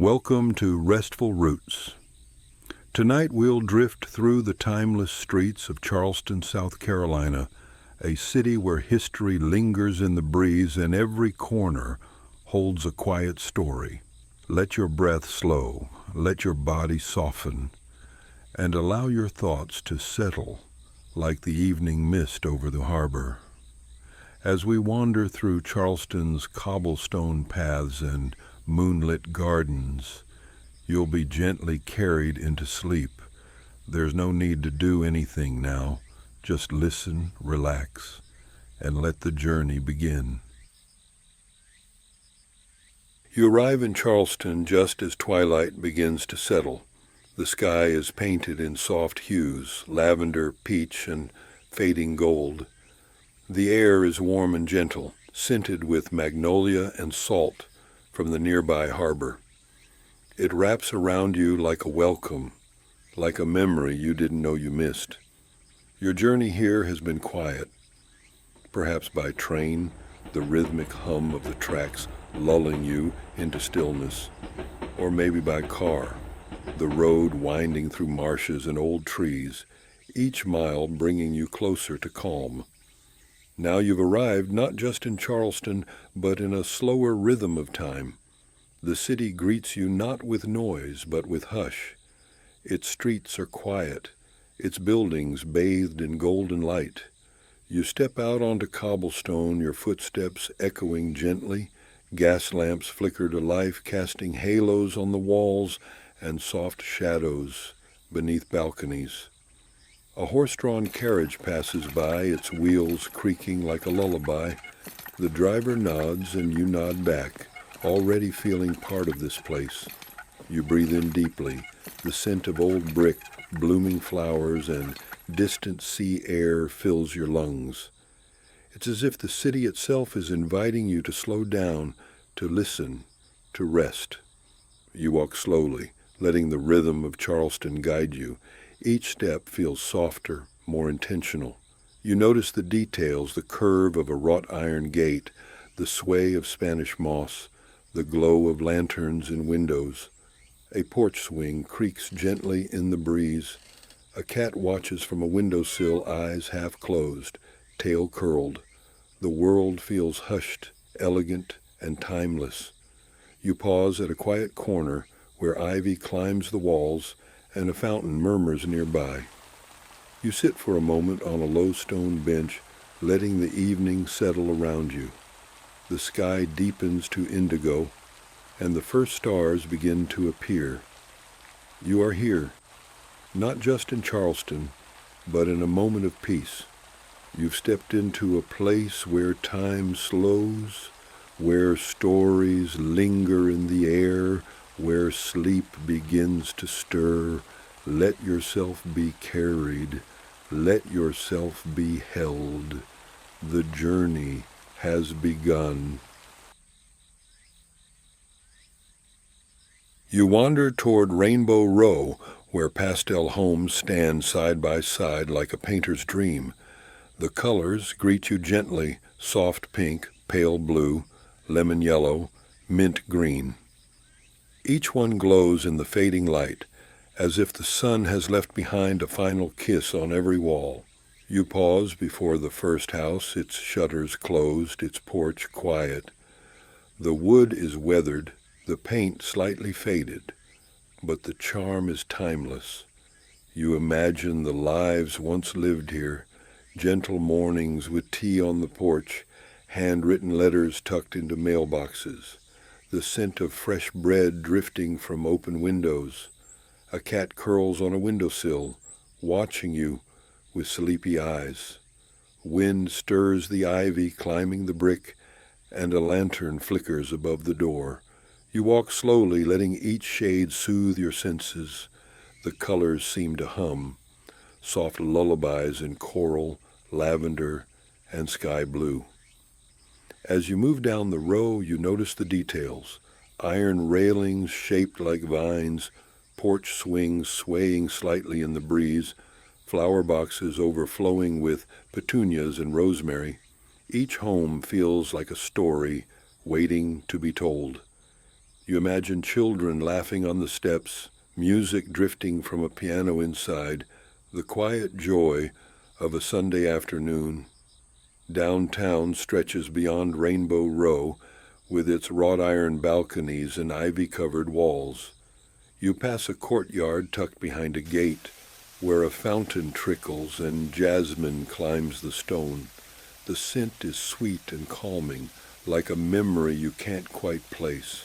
Welcome to Restful Roots. Tonight we'll drift through the timeless streets of Charleston, South Carolina, a city where history lingers in the breeze and every corner holds a quiet story. Let your breath slow, let your body soften, and allow your thoughts to settle like the evening mist over the harbor. As we wander through Charleston's cobblestone paths and moonlit gardens, you'll be gently carried into sleep. There's no need to do anything now. Just listen, relax, and let the journey begin. You arrive in Charleston just as twilight begins to settle. The sky is painted in soft hues, lavender, peach, and fading gold. The air is warm and gentle, scented with magnolia and salt from the nearby harbor. It wraps around you like a welcome, like a memory you didn't know you missed. Your journey here has been quiet, perhaps by train, the rhythmic hum of the tracks lulling you into stillness, or maybe by car, the road winding through marshes and old trees, each mile bringing you closer to calm. Now you've arrived not just in Charleston, but in a slower rhythm of time. The city greets you not with noise, but with hush. Its streets are quiet, its buildings bathed in golden light. You step out onto cobblestone, your footsteps echoing gently. Gas lamps flicker to life, casting halos on the walls and soft shadows beneath balconies. A horse-drawn carriage passes by, its wheels creaking like a lullaby. The driver nods and you nod back, already feeling part of this place. You breathe in deeply, the scent of old brick, blooming flowers, and distant sea air fills your lungs. It's as if the city itself is inviting you to slow down, to listen, to rest. You walk slowly, letting the rhythm of Charleston guide you. Each step feels softer, more intentional. You notice the details, the curve of a wrought iron gate, the sway of Spanish moss, the glow of lanterns in windows. A porch swing creaks gently in the breeze. A cat watches from a windowsill, eyes half closed, tail curled. The world feels hushed, elegant, and timeless. You pause at a quiet corner where ivy climbs the walls and a fountain murmurs nearby. You sit for a moment on a low stone bench, letting the evening settle around you. The sky deepens to indigo, and the first stars begin to appear. You are here, not just in Charleston, but in a moment of peace. You've stepped into a place where time slows, where stories linger in the air, where sleep begins to stir. Let yourself be carried. Let yourself be held. The journey has begun. You wander toward Rainbow Row, where pastel homes stand side by side like a painter's dream. The colors greet you gently, soft pink, pale blue, lemon yellow, mint green. Each one glows in the fading light, as if the sun has left behind a final kiss on every wall. You pause before the first house, its shutters closed, its porch quiet. The wood is weathered, the paint slightly faded, but the charm is timeless. You imagine the lives once lived here, gentle mornings with tea on the porch, handwritten letters tucked into mailboxes, the scent of fresh bread drifting from open windows. A cat curls on a windowsill, watching you with sleepy eyes. Wind stirs the ivy climbing the brick, and a lantern flickers above the door. You walk slowly, letting each shade soothe your senses. The colors seem to hum, soft lullabies in coral, lavender, and sky blue. As you move down the row, you notice the details. Iron railings shaped like vines, porch swings swaying slightly in the breeze, flower boxes overflowing with petunias and rosemary. Each home feels like a story waiting to be told. You imagine children laughing on the steps, music drifting from a piano inside, the quiet joy of a Sunday afternoon. Downtown stretches beyond Rainbow Row with its wrought iron balconies and ivy-covered walls. You pass a courtyard tucked behind a gate where a fountain trickles and jasmine climbs the stone. The scent is sweet and calming, like a memory you can't quite place.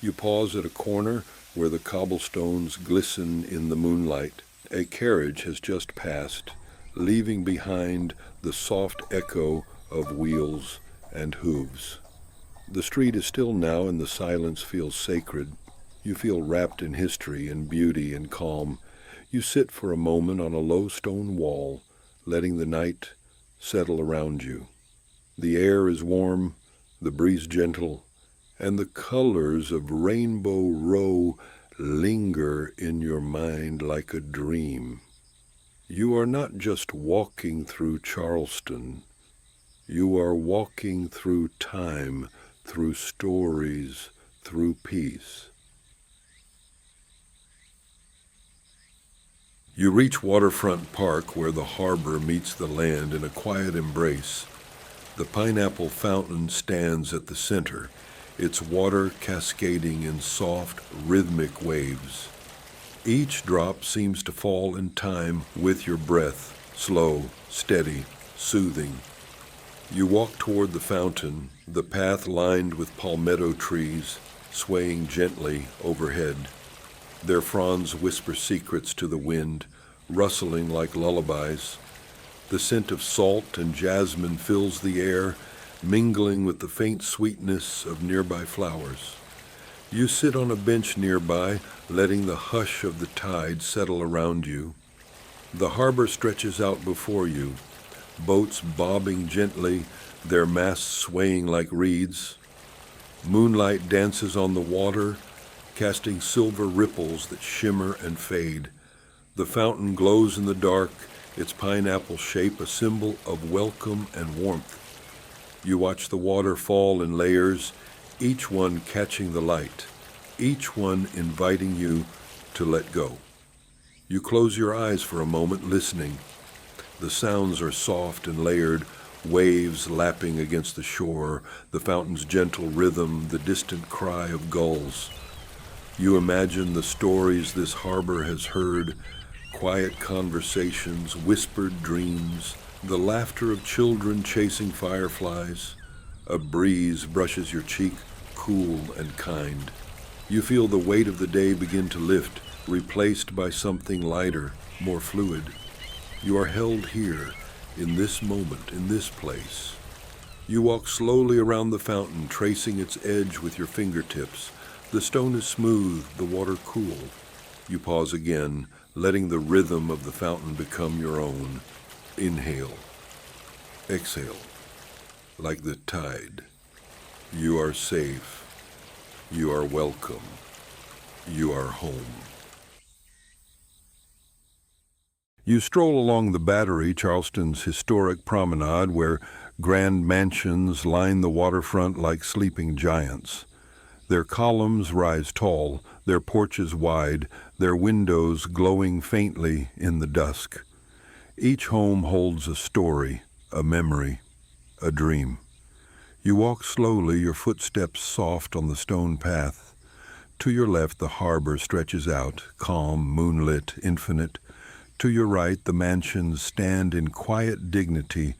You pause at a corner where the cobblestones glisten in the moonlight. A carriage has just passed, leaving behind the soft echo of wheels and hooves. The street is still now and the silence feels sacred. You feel wrapped in history and beauty and calm. You sit for a moment on a low stone wall, letting the night settle around you. The air is warm, the breeze gentle, and the colors of Rainbow Row linger in your mind like a dream. You are not just walking through Charleston. You are walking through time, through stories, through peace. You reach Waterfront Park where the harbor meets the land in a quiet embrace. The pineapple fountain stands at the center, its water cascading in soft, rhythmic waves. Each drop seems to fall in time with your breath, slow, steady, soothing. You walk toward the fountain, the path lined with palmetto trees, swaying gently overhead. Their fronds whisper secrets to the wind, rustling like lullabies. The scent of salt and jasmine fills the air, mingling with the faint sweetness of nearby flowers. You sit on a bench nearby, letting the hush of the tide settle around you. The harbor stretches out before you, boats bobbing gently, their masts swaying like reeds. Moonlight dances on the water, casting silver ripples that shimmer and fade. The fountain glows in the dark, its pineapple shape a symbol of welcome and warmth. You watch the water fall in layers, each one catching the light, each one inviting you to let go. You close your eyes for a moment, listening. The sounds are soft and layered, waves lapping against the shore, the fountain's gentle rhythm, the distant cry of gulls. You imagine the stories this harbor has heard, quiet conversations, whispered dreams, the laughter of children chasing fireflies. A breeze brushes your cheek, cool and kind. You feel the weight of the day begin to lift, replaced by something lighter, more fluid. You are held here, in this moment, in this place. You walk slowly around the fountain, tracing its edge with your fingertips. The stone is smooth, the water cool. You pause again, letting the rhythm of the fountain become your own. Inhale. Exhale. Like the tide. You are safe. You are welcome. You are home. You stroll along the Battery, Charleston's historic promenade, where grand mansions line the waterfront like sleeping giants. Their columns rise tall, their porches wide, their windows glowing faintly in the dusk. Each home holds a story, a memory, a dream. You walk slowly, your footsteps soft on the stone path. To your left, the harbor stretches out, calm, moonlit, infinite. To your right, the mansions stand in quiet dignity,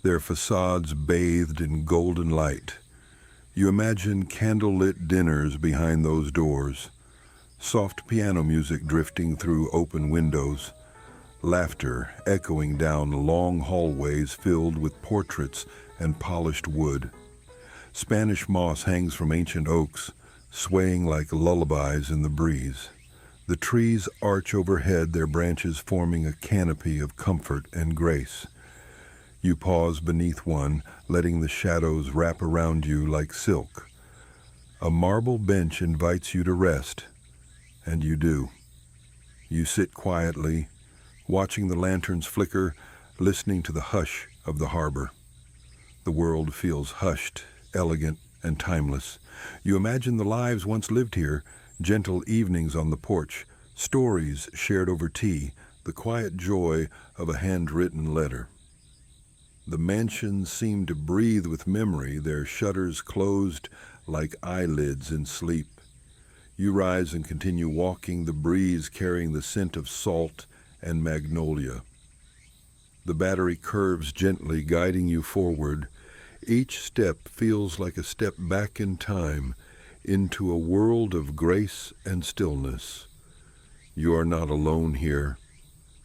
their facades bathed in golden light. You imagine candlelit dinners behind those doors, soft piano music drifting through open windows, laughter echoing down long hallways filled with portraits and polished wood. Spanish moss hangs from ancient oaks, swaying like lullabies in the breeze. The trees arch overhead, their branches forming a canopy of comfort and grace. You pause beneath one, letting the shadows wrap around you like silk. A marble bench invites you to rest, and you do. You sit quietly, watching the lanterns flicker, listening to the hush of the harbor. The world feels hushed, elegant, and timeless. You imagine the lives once lived here, gentle evenings on the porch, stories shared over tea, the quiet joy of a handwritten letter. The mansions seem to breathe with memory, their shutters closed like eyelids in sleep. You rise and continue walking, the breeze carrying the scent of salt and magnolia. The battery curves gently, guiding you forward. Each step feels like a step back in time, into a world of grace and stillness. You are not alone here.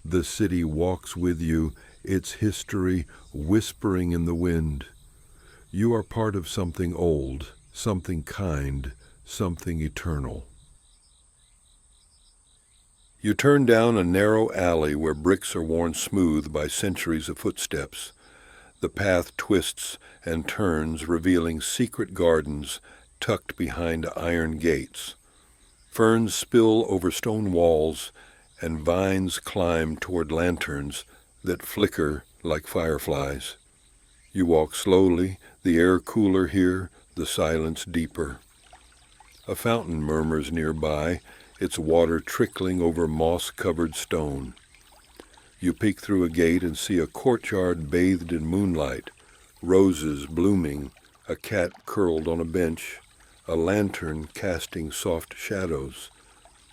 The city walks with you, its history whispering in the wind. You are part of something old, something kind, something eternal. You turn down a narrow alley where bricks are worn smooth by centuries of footsteps. The path twists and turns, revealing secret gardens tucked behind iron gates. Ferns spill over stone walls, and vines climb toward lanterns that flicker like fireflies. You walk slowly, the air cooler here, the silence deeper. A fountain murmurs nearby, its water trickling over moss-covered stone. You peek through a gate and see a courtyard bathed in moonlight, roses blooming, a cat curled on a bench, a lantern casting soft shadows.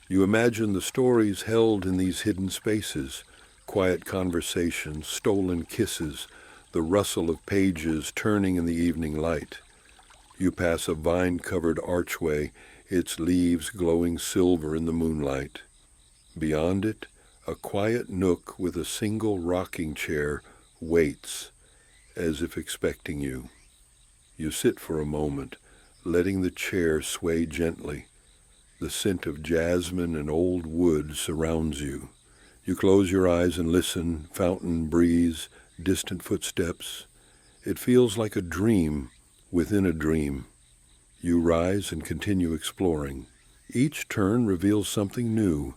You imagine the stories held in these hidden spaces, quiet conversations, stolen kisses, the rustle of pages turning in the evening light. You pass a vine-covered archway, its leaves glowing silver in the moonlight. Beyond it, a quiet nook with a single rocking chair waits, as if expecting you. You sit for a moment, letting the chair sway gently. The scent of jasmine and old wood surrounds you. You close your eyes and listen, fountain breeze, distant footsteps. It feels like a dream within a dream. You rise and continue exploring. Each turn reveals something new,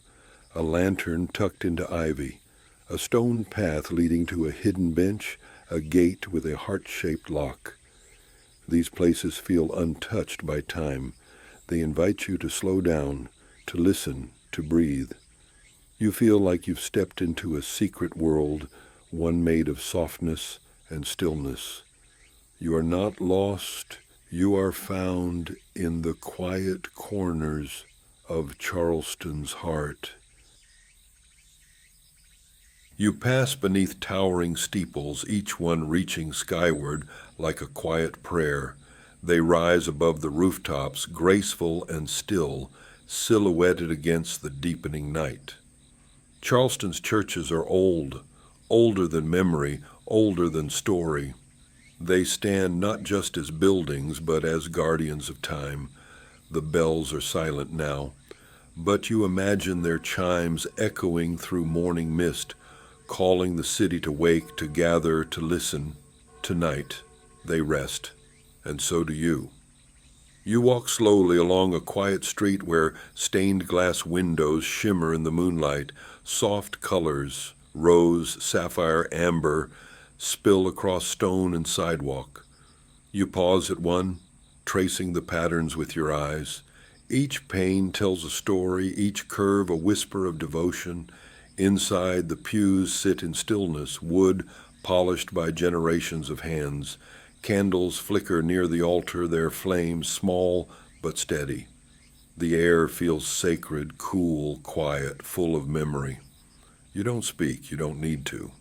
a lantern tucked into ivy, a stone path leading to a hidden bench, a gate with a heart-shaped lock. These places feel untouched by time. They invite you to slow down, to listen, to breathe. You feel like you've stepped into a secret world, one made of softness and stillness. You are not lost. You are found in the quiet corners of Charleston's heart. You pass beneath towering steeples, each one reaching skyward like a quiet prayer. They rise above the rooftops, graceful and still, silhouetted against the deepening night. Charleston's churches are old, older than memory, older than story. They stand not just as buildings, but as guardians of time. The bells are silent now, but you imagine their chimes echoing through morning mist, calling the city to wake, to gather, to listen. Tonight, they rest, and so do you. You walk slowly along a quiet street where stained glass windows shimmer in the moonlight. Soft colors, rose, sapphire, amber, spill across stone and sidewalk. You pause at one, tracing the patterns with your eyes. Each pane tells a story, each curve a whisper of devotion. Inside, the pews sit in stillness, wood polished by generations of hands. Candles flicker near the altar, their flames small but steady. The air feels sacred, cool, quiet, full of memory. You don't speak, you don't need to.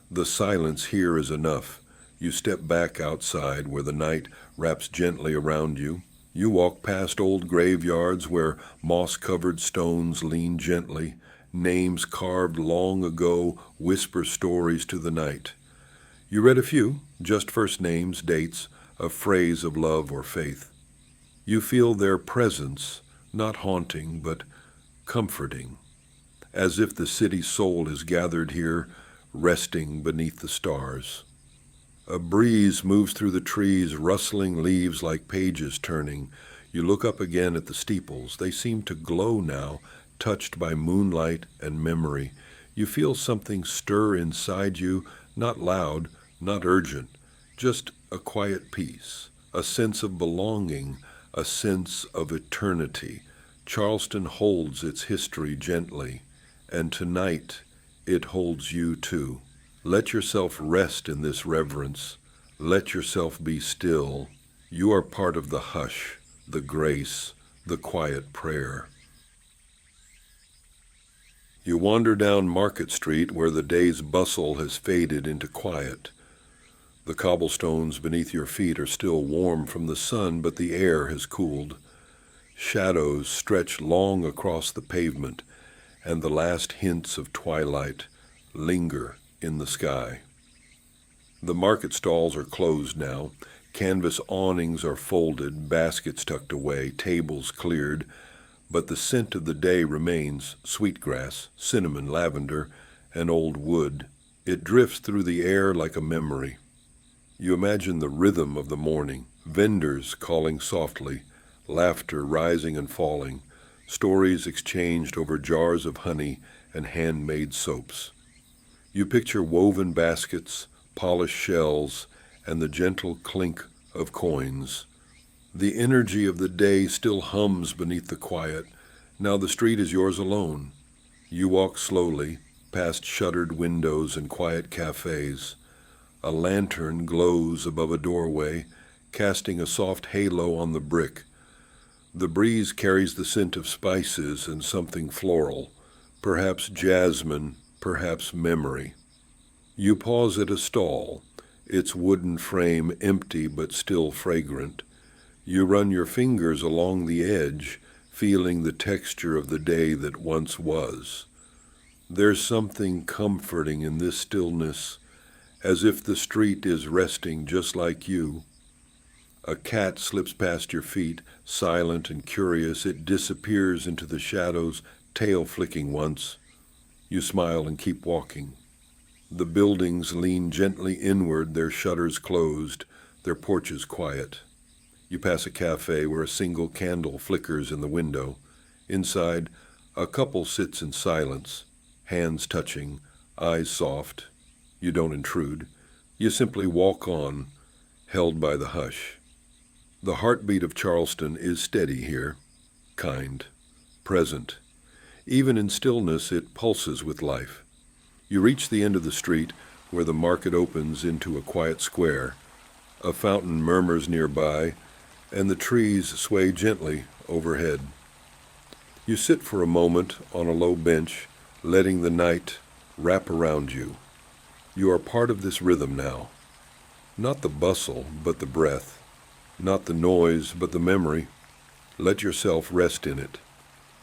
The silence here is enough. You step back outside where the night wraps gently around you. You walk past old graveyards where moss-covered stones lean gently. Names carved long ago whisper stories to the night. You read a few, just first names, dates, a phrase of love or faith. You feel their presence, not haunting, but comforting, as if the city's soul is gathered here, resting beneath the stars. A breeze moves through the trees, rustling leaves like pages turning. You look up again at the steeples. They seem to glow now, touched by moonlight and memory. You feel something stir inside you, not loud, not urgent, just a quiet peace, a sense of belonging, a sense of eternity. Charleston holds its history gently, and tonight it holds you too. Let yourself rest in this reverence. Let yourself be still. You are part of the hush, the grace, the quiet prayer. You wander down Market Street where the day's bustle has faded into quiet. The cobblestones beneath your feet are still warm from the sun, but the air has cooled. Shadows stretch long across the pavement, and the last hints of twilight linger in the sky. The market stalls are closed now. Canvas awnings are folded, baskets tucked away, tables cleared, but the scent of the day remains: sweetgrass, cinnamon, lavender, and old wood. It drifts through the air like a memory. You imagine the rhythm of the morning, vendors calling softly, laughter rising and falling, stories exchanged over jars of honey and handmade soaps. You picture woven baskets, polished shells, and the gentle clink of coins. The energy of the day still hums beneath the quiet. Now the street is yours alone. You walk slowly, past shuttered windows and quiet cafes. A lantern glows above a doorway, casting a soft halo on the brick. The breeze carries the scent of spices and something floral, perhaps jasmine, perhaps memory. You pause at a stall, its wooden frame empty but still fragrant. You run your fingers along the edge, feeling the texture of the day that once was. There's something comforting in this stillness, as if the street is resting just like you. A cat slips past your feet, silent and curious. It disappears into the shadows, tail flicking once. You smile and keep walking. The buildings lean gently inward, their shutters closed, their porches quiet. You pass a cafe where a single candle flickers in the window. Inside, a couple sits in silence, hands touching, eyes soft. You don't intrude. You simply walk on, held by the hush. The heartbeat of Charleston is steady here, kind, present. Even in stillness, it pulses with life. You reach the end of the street where the market opens into a quiet square. A fountain murmurs nearby, and the trees sway gently overhead. You sit for a moment on a low bench, letting the night wrap around you. You are part of this rhythm now. Not the bustle, but the breath. Not the noise, but the memory. Let yourself rest in it.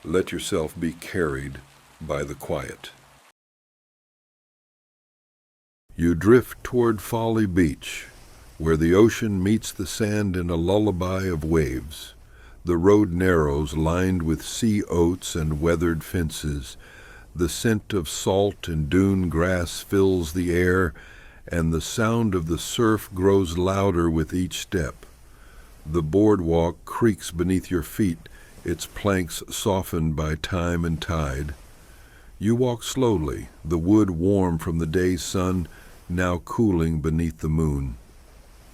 Let yourself be carried by the quiet. You drift toward Folly Beach, where the ocean meets the sand in a lullaby of waves. The road narrows, lined with sea oats and weathered fences. The scent of salt and dune grass fills the air, and the sound of the surf grows louder with each step. The boardwalk creaks beneath your feet, its planks softened by time and tide. You walk slowly, the wood warm from the day's sun, now cooling beneath the moon.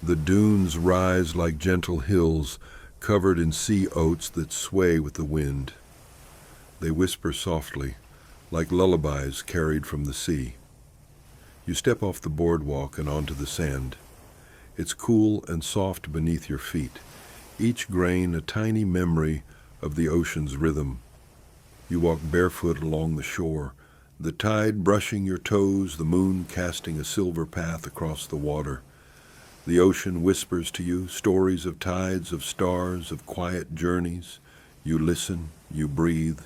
The dunes rise like gentle hills, covered in sea oats that sway with the wind. They whisper softly, like lullabies carried from the sea. You step off the boardwalk and onto the sand. It's cool and soft beneath your feet, each grain a tiny memory of the ocean's rhythm. You walk barefoot along the shore, the tide brushing your toes, the moon casting a silver path across the water. The ocean whispers to you stories of tides, of stars, of quiet journeys. You listen, you breathe.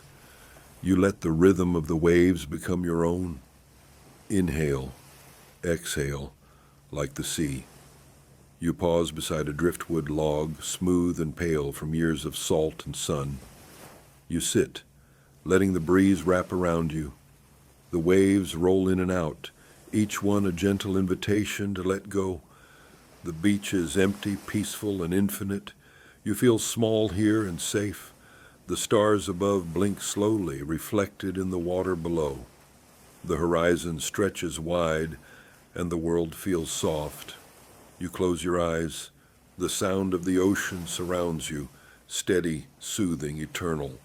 You let the rhythm of the waves become your own. Inhale, exhale, like the sea. You pause beside a driftwood log, smooth and pale from years of salt and sun. You sit, letting the breeze wrap around you. The waves roll in and out, each one a gentle invitation to let go. The beach is empty, peaceful, and infinite. You feel small here and safe. The stars above blink slowly, reflected in the water below. The horizon stretches wide, and the world feels soft. You close your eyes, The sound of the ocean surrounds you, steady, soothing, eternal.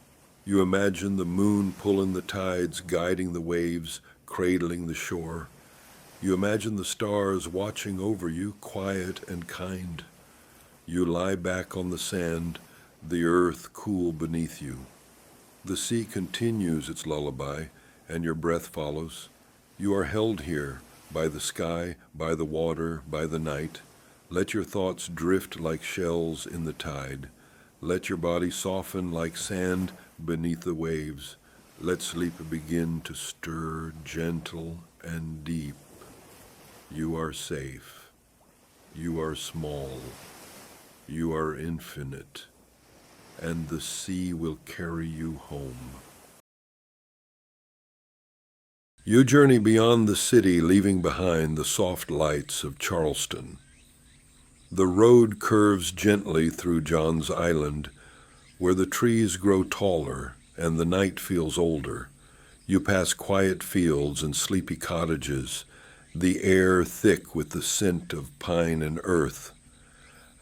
You imagine the moon pulling the tides, guiding the waves, cradling the shore. You imagine the stars watching over you, quiet and kind. You lie back on the sand, the earth cool beneath you. The sea continues its lullaby, and your breath follows. You are held here, by the sky, by the water, by the night. Let your thoughts drift like shells in the tide. Let your body soften like sand beneath the waves. Let sleep begin to stir gentle and deep. You are safe. You are small. You are infinite. And the sea will carry you home. You journey beyond the city, leaving behind the soft lights of Charleston. The road curves gently through John's Island, where the trees grow taller and the night feels older. You pass quiet fields and sleepy cottages, the air thick with the scent of pine and earth.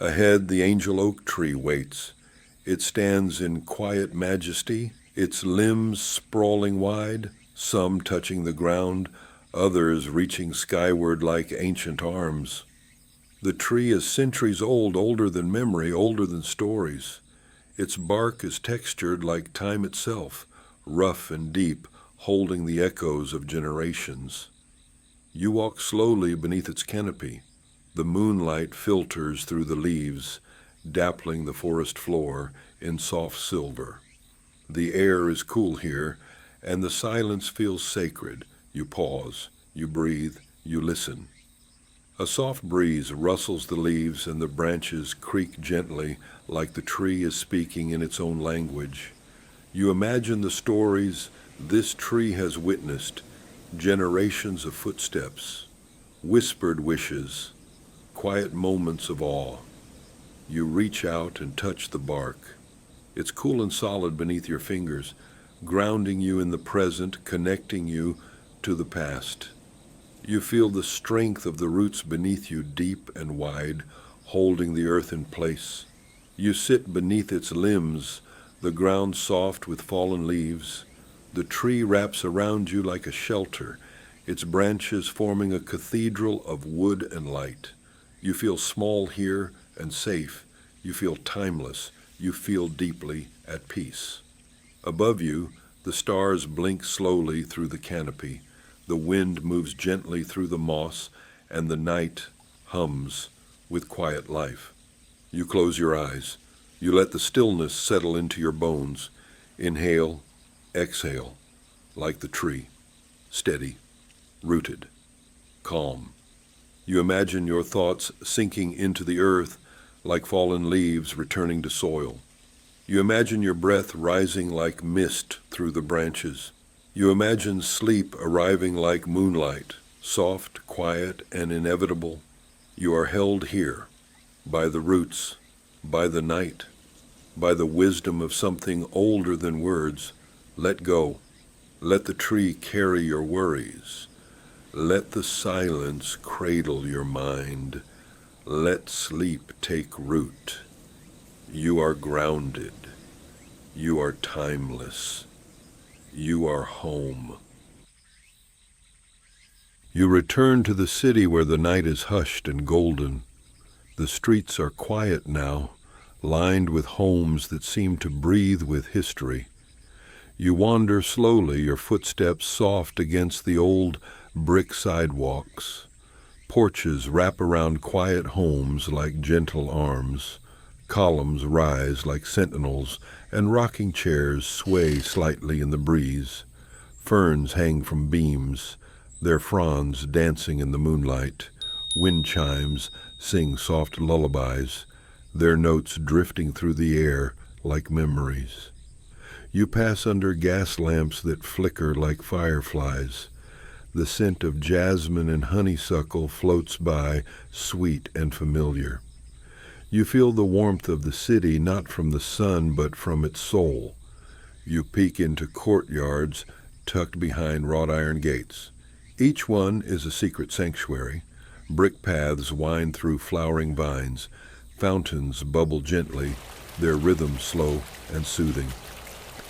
Ahead, the angel oak tree waits. It stands in quiet majesty, its limbs sprawling wide, some touching the ground, others reaching skyward like ancient arms. The tree is centuries old, older than memory, older than stories. Its bark is textured like time itself, rough and deep, holding the echoes of generations. You walk slowly beneath its canopy. The moonlight filters through the leaves, dappling the forest floor in soft silver. The air is cool here, and the silence feels sacred. You pause, you breathe, you listen. A soft breeze rustles the leaves and the branches creak gently like the tree is speaking in its own language. You imagine the stories this tree has witnessed, generations of footsteps, whispered wishes, quiet moments of awe. You reach out and touch the bark. It's cool and solid beneath your fingers, grounding you in the present, connecting you to the past. You feel the strength of the roots beneath you, deep and wide, holding the earth in place. You sit beneath its limbs, the ground soft with fallen leaves. The tree wraps around you like a shelter, its branches forming a cathedral of wood and light. You feel small here and safe. You feel timeless. You feel deeply at peace. Above you, the stars blink slowly through the canopy. The wind moves gently through the moss, and the night hums with quiet life. You close your eyes. You let the stillness settle into your bones. Inhale, exhale, like the tree, steady, rooted, calm. You imagine your thoughts sinking into the earth like fallen leaves returning to soil. You imagine your breath rising like mist through the branches. You imagine sleep arriving like moonlight, soft, quiet, and inevitable. You are held here, by the roots, by the night, by the wisdom of something older than words. Let go. Let the tree carry your worries. Let the silence cradle your mind. Let sleep take root. You are grounded. You are timeless. You are home. You return to the city where the night is hushed and golden. The streets are quiet now, lined with homes that seem to breathe with history. You wander slowly, your footsteps soft against the old brick sidewalks. Porches wrap around quiet homes like gentle arms. Columns rise like sentinels, and rocking chairs sway slightly in the breeze. Ferns hang from beams, their fronds dancing in the moonlight. Wind chimes sing soft lullabies, their notes drifting through the air like memories. You pass under gas lamps that flicker like fireflies. The scent of jasmine and honeysuckle floats by, sweet and familiar. You feel the warmth of the city not from the sun but from its soul. You peek into courtyards tucked behind wrought iron gates. Each one is a secret sanctuary. Brick paths wind through flowering vines. Fountains bubble gently, their rhythm slow and soothing.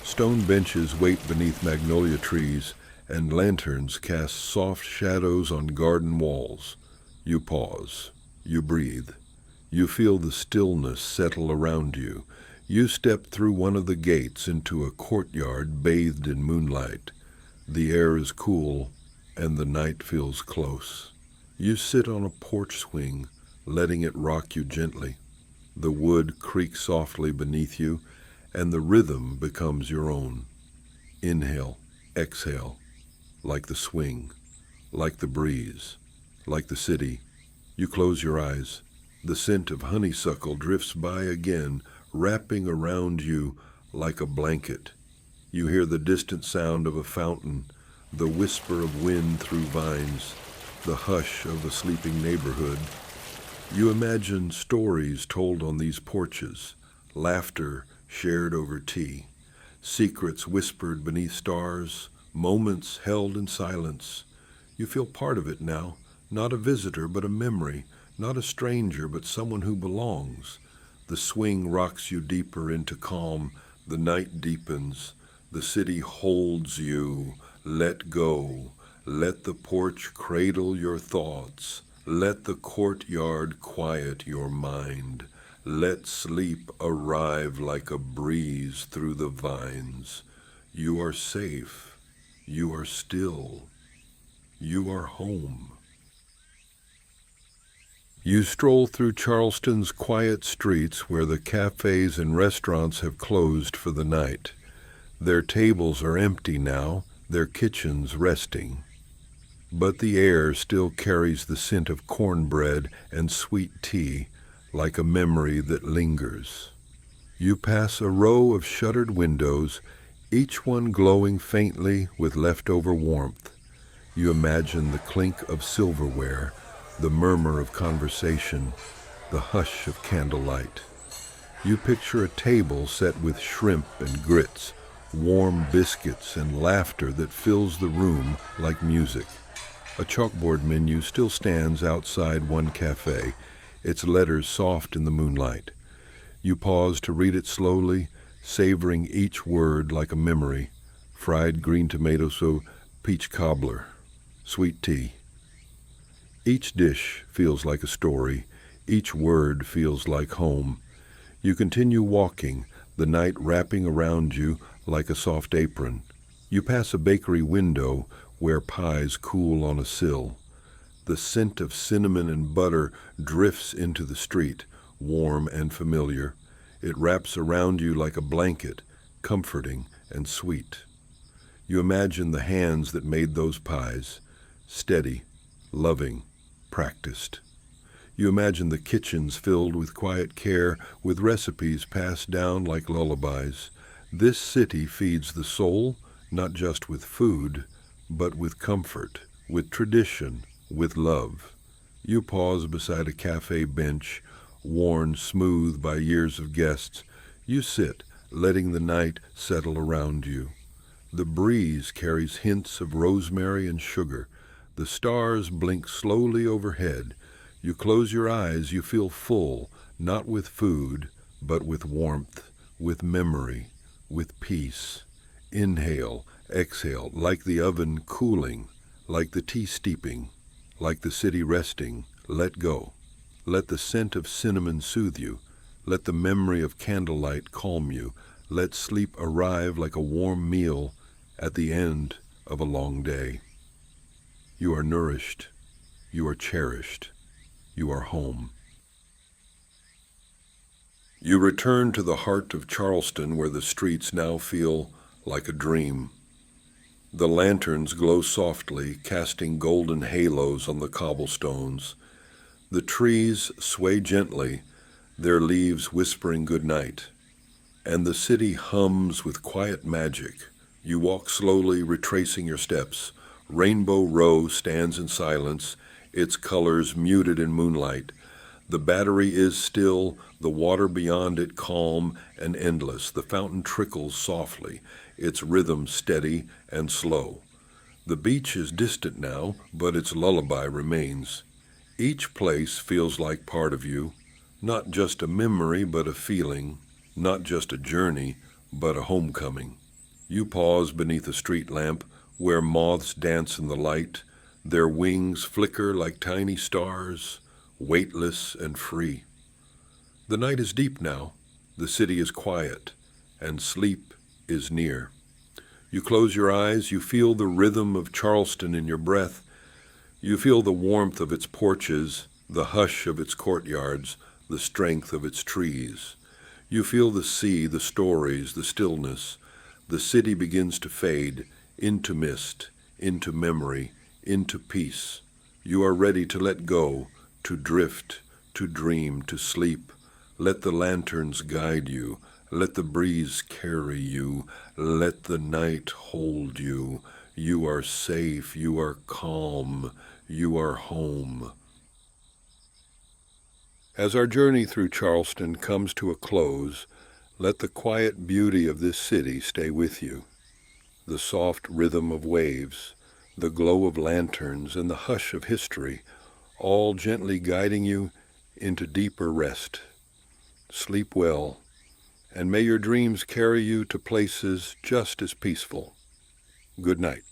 Stone benches wait beneath magnolia trees, and lanterns cast soft shadows on garden walls. You pause. You breathe. You feel the stillness settle around you. You step through one of the gates into a courtyard bathed in moonlight. The air is cool, and the night feels close. You sit on a porch swing, letting it rock you gently. The wood creaks softly beneath you, and the rhythm becomes your own. Inhale, exhale, like the swing, like the breeze, like the city. You close your eyes. The scent of honeysuckle drifts by again, wrapping around you like a blanket. You hear the distant sound of a fountain, the whisper of wind through vines, the hush of a sleeping neighborhood. You imagine stories told on these porches, laughter shared over tea, secrets whispered beneath stars, moments held in silence. You feel part of it now, not a visitor but a memory, not a stranger but someone who belongs. The swing rocks you deeper into calm, the night deepens, the city holds you. Let go. Let the porch cradle your thoughts. Let the courtyard quiet your mind. Let sleep arrive like a breeze through the vines. You are safe. You are still. You are home. You stroll through Charleston's quiet streets where the cafes and restaurants have closed for the night. Their tables are empty now, their kitchens resting. But the air still carries the scent of cornbread and sweet tea, like a memory that lingers. You pass a row of shuttered windows, each one glowing faintly with leftover warmth. You imagine the clink of silverware, the murmur of conversation, the hush of candlelight. You picture a table set with shrimp and grits, warm biscuits and laughter that fills the room like music. A chalkboard menu still stands outside one cafe, its letters soft in the moonlight. You pause to read it slowly, savoring each word like a memory. Fried green tomato soup, peach cobbler, sweet tea. Each dish feels like a story. Each word feels like home. You continue walking, the night wrapping around you like a soft apron. You pass a bakery window where pies cool on a sill. The scent of cinnamon and butter drifts into the street, warm and familiar. It wraps around you like a blanket, comforting and sweet. You imagine the hands that made those pies, steady, loving, practiced. You imagine the kitchens filled with quiet care, with recipes passed down like lullabies. This city feeds the soul, not just with food, but with comfort, with tradition, with love. You pause beside a cafe bench, worn smooth by years of guests. You sit, letting the night settle around you. The breeze carries hints of rosemary and sugar. The stars blink slowly overhead. You close your eyes, you feel full, not with food, but with warmth, with memory, with peace. Inhale, exhale, like the oven cooling, like the tea steeping, like the city resting. Let go. Let the scent of cinnamon soothe you. Let the memory of candlelight calm you. Let sleep arrive like a warm meal at the end of a long day. You are nourished. You are cherished. You are home. You return to the heart of Charleston where the streets now feel like a dream. The lanterns glow softly, casting golden halos on the cobblestones. The trees sway gently, their leaves whispering good night. And the city hums with quiet magic. You walk slowly, retracing your steps. Rainbow Row stands in silence, its colors muted in moonlight. The Battery is still, the water beyond it calm and endless. The fountain trickles softly, its rhythm steady and slow. The beach is distant now, but its lullaby remains. Each place feels like part of you, Not just a memory, but a feeling. Not just a journey, but a homecoming. You pause beneath a street lamp where moths dance in the light. Their wings flicker like tiny stars, weightless and free. The night is deep now. The city is quiet, and sleep is near. You close your eyes, you feel the rhythm of Charleston in your breath. You feel the warmth of its porches, the hush of its courtyards, the strength of its trees. You feel the sea, the stories, the stillness. The city begins to fade into mist, into memory, into peace. You are ready to let go, to drift, to dream, to sleep. Let the lanterns guide you. Let the breeze carry you. Let the night hold you. You are safe. You are calm. You are home. As our journey through Charleston comes to a close, let the quiet beauty of this city stay with you. The soft rhythm of waves, the glow of lanterns, and the hush of history, all gently guiding you into deeper rest. Sleep well, and may your dreams carry you to places just as peaceful. Good night.